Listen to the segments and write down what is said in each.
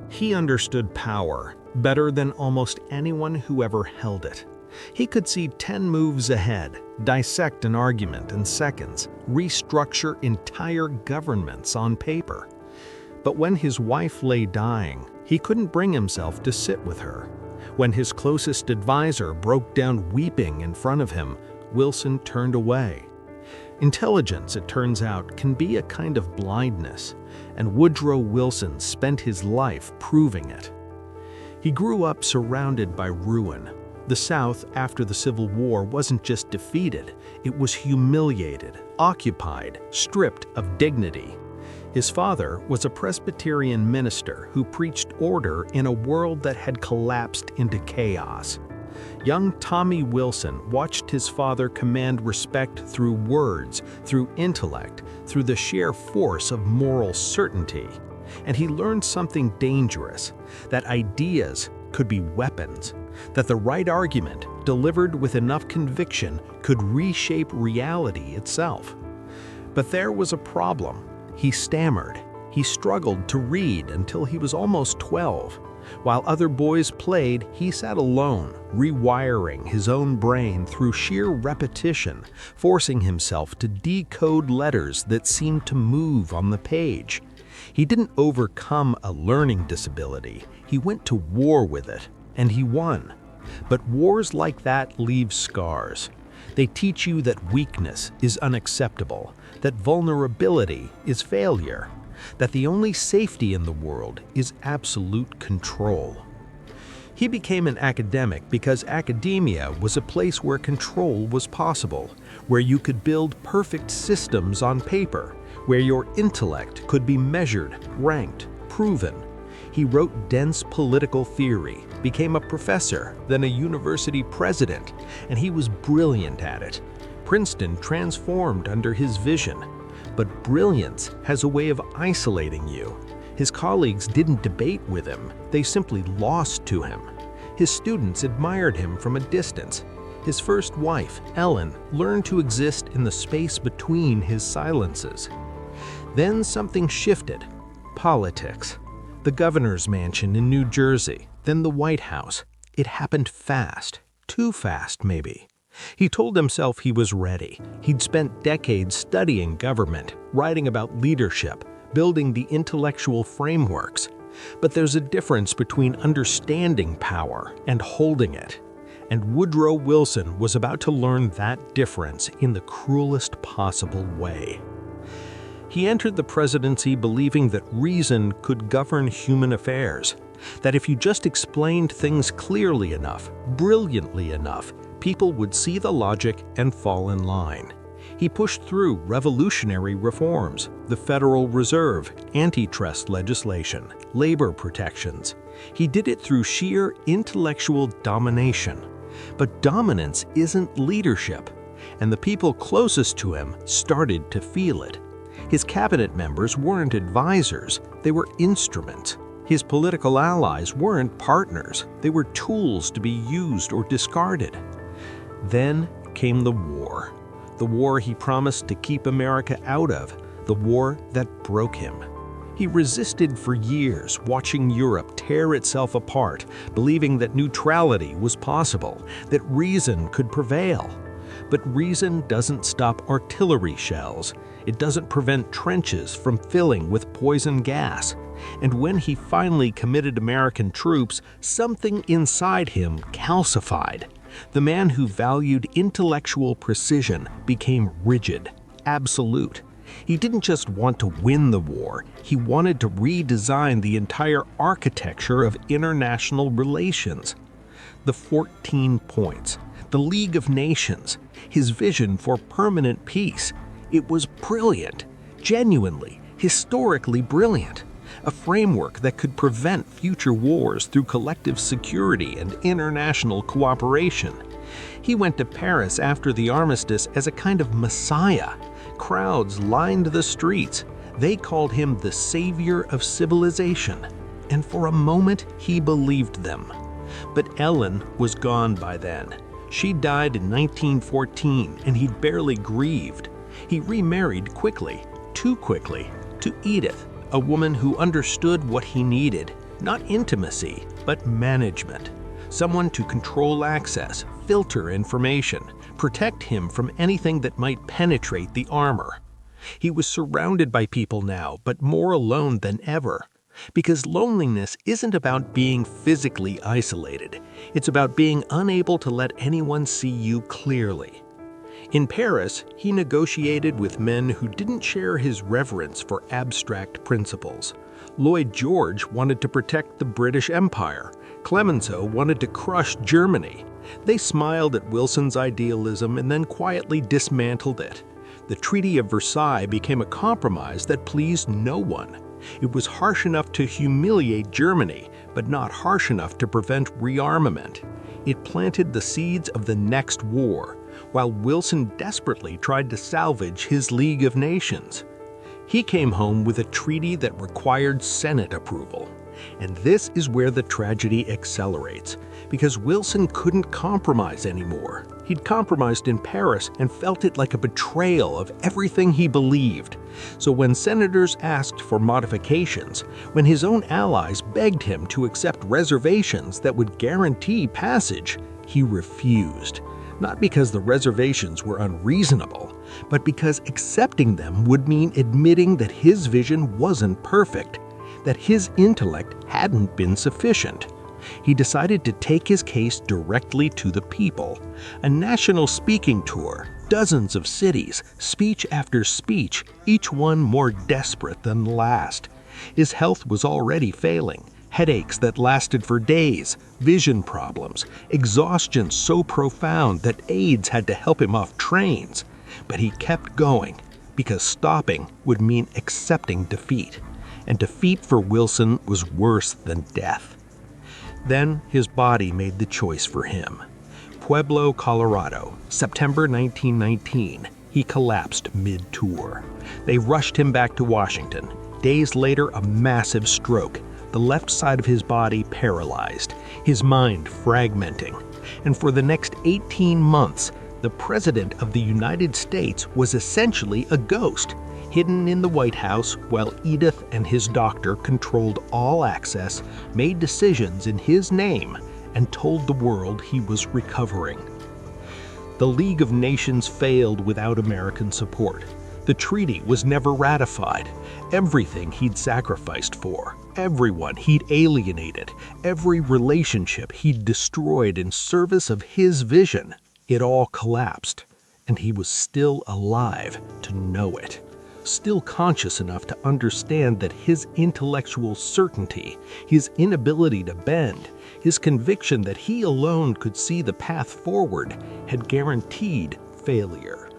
He understood power better than almost anyone who ever held it. He could see 10 moves ahead, dissect an argument in seconds, restructure entire governments on paper. But when his wife lay dying, he couldn't bring himself to sit with her. When his closest advisor broke down weeping in front of him, Wilson turned away. Intelligence, it turns out, can be a kind of blindness, and Woodrow Wilson spent his life proving it. He grew up surrounded by ruin. The South, after the Civil War, wasn't just defeated, it was humiliated, occupied, stripped of dignity. His father was a Presbyterian minister who preached order in a world that had collapsed into chaos. Young Tommy Wilson watched his father command respect through words, through intellect, through the sheer force of moral certainty. And he learned something dangerous, that ideas could be weapons, that the right argument, delivered with enough conviction, could reshape reality itself. But there was a problem. He stammered. He struggled to read until he was almost 12. While other boys played, he sat alone, rewiring his own brain through sheer repetition, forcing himself to decode letters that seemed to move on the page. He didn't overcome a learning disability. He went to war with it, and he won. But wars like that leave scars. They teach you that weakness is unacceptable, that vulnerability is failure, that the only safety in the world is absolute control. He became an academic because academia was a place where control was possible, where you could build perfect systems on paper, where your intellect could be measured, ranked, proven. He wrote dense political theory, became a professor, then a university president, and he was brilliant at it. Princeton transformed under his vision. But brilliance has a way of isolating you. His colleagues didn't debate with him, they simply lost to him. His students admired him from a distance. His first wife, Ellen, learned to exist in the space between his silences. Then something shifted. Politics. The governor's mansion in New Jersey, then the White House. It happened fast. Too fast, maybe. He told himself he was ready. He'd spent decades studying government, writing about leadership, building the intellectual frameworks. But there's a difference between understanding power and holding it. And Woodrow Wilson was about to learn that difference in the cruelest possible way. He entered the presidency believing that reason could govern human affairs, that if you just explained things clearly enough, brilliantly enough, people would see the logic and fall in line. He pushed through revolutionary reforms, the Federal Reserve, antitrust legislation, labor protections. He did it through sheer intellectual domination. But dominance isn't leadership, and the people closest to him started to feel it. His cabinet members weren't advisors, they were instruments. His political allies weren't partners, they were tools to be used or discarded. Then came the war he promised to keep America out of, the war that broke him. He resisted for years, watching Europe tear itself apart, believing that neutrality was possible, that reason could prevail. But reason doesn't stop artillery shells. It doesn't prevent trenches from filling with poison gas. And when he finally committed American troops, something inside him calcified. The man who valued intellectual precision became rigid, absolute. He didn't just want to win the war, he wanted to redesign the entire architecture of international relations. The 14 points, the League of Nations, his vision for permanent peace. It was brilliant, genuinely, historically brilliant. A framework that could prevent future wars through collective security and international cooperation. He went to Paris after the armistice as a kind of messiah. Crowds lined the streets. They called him the savior of civilization. And for a moment, he believed them. But Ellen was gone by then. She died in 1914, and he'd barely grieved. He remarried quickly, too quickly, to Edith, a woman who understood what he needed. Not intimacy, but management. Someone to control access, filter information, protect him from anything that might penetrate the armor. He was surrounded by people now, but more alone than ever. Because loneliness isn't about being physically isolated. It's about being unable to let anyone see you clearly. In Paris, he negotiated with men who didn't share his reverence for abstract principles. Lloyd George wanted to protect the British Empire. Clemenceau wanted to crush Germany. They smiled at Wilson's idealism and then quietly dismantled it. The Treaty of Versailles became a compromise that pleased no one. It was harsh enough to humiliate Germany, but not harsh enough to prevent rearmament. It planted the seeds of the next war, while Wilson desperately tried to salvage his League of Nations. He came home with a treaty that required Senate approval. And this is where the tragedy accelerates, because Wilson couldn't compromise anymore. He'd compromised in Paris and felt it like a betrayal of everything he believed. So when senators asked for modifications, when his own allies begged him to accept reservations that would guarantee passage, he refused. Not because the reservations were unreasonable, but because accepting them would mean admitting that his vision wasn't perfect, that his intellect hadn't been sufficient. He decided to take his case directly to the people. A national speaking tour, dozens of cities, speech after speech, each one more desperate than the last. His health was already failing. Headaches that lasted for days, vision problems, exhaustion so profound that aides had to help him off trains. But he kept going, because stopping would mean accepting defeat. And defeat for Wilson was worse than death. Then his body made the choice for him. Pueblo, Colorado, September 1919. He collapsed mid-tour. They rushed him back to Washington. Days later, a massive stroke. The left side of his body paralyzed, his mind fragmenting. And for the next 18 months, the President of the United States was essentially a ghost, hidden in the White House while Edith and his doctor controlled all access, made decisions in his name, and told the world he was recovering. The League of Nations failed without American support. The treaty was never ratified. Everything he'd sacrificed for, everyone he'd alienated, every relationship he'd destroyed in service of his vision, it all collapsed. And he was still alive to know it. Still conscious enough to understand that his intellectual certainty, his inability to bend, his conviction that he alone could see the path forward, had guaranteed failure.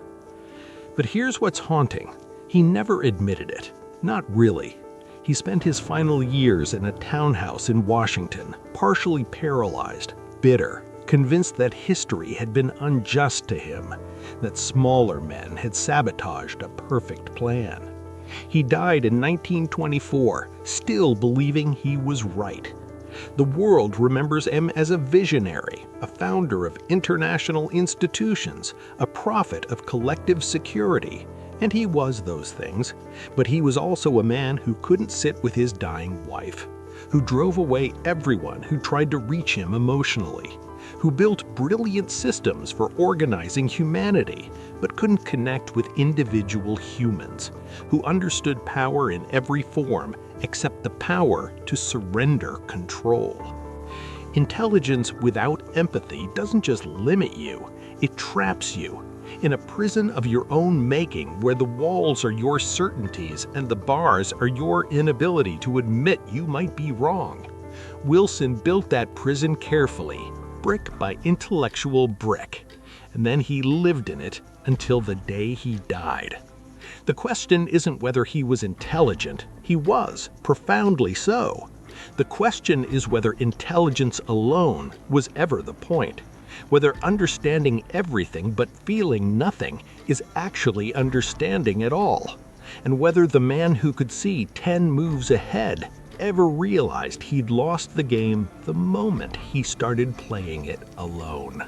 But here's what's haunting. He never admitted it. Not really. He spent his final years in a townhouse in Washington, partially paralyzed, bitter, convinced that history had been unjust to him, that smaller men had sabotaged a perfect plan. He died in 1924, still believing he was right. The world remembers him as a visionary, a founder of international institutions, a prophet of collective security. And he was those things, but he was also a man who couldn't sit with his dying wife, who drove away everyone who tried to reach him emotionally, who built brilliant systems for organizing humanity, but couldn't connect with individual humans, who understood power in every form except the power to surrender control. Intelligence without empathy doesn't just limit you, it traps you in a prison of your own making where the walls are your certainties and the bars are your inability to admit you might be wrong. Wilson built that prison carefully, brick by intellectual brick, and then he lived in it until the day he died. The question isn't whether he was intelligent. He was, profoundly so. The question is whether intelligence alone was ever the point, whether understanding everything but feeling nothing is actually understanding at all, and whether the man who could see 10 moves ahead ever realized he'd lost the game the moment he started playing it alone.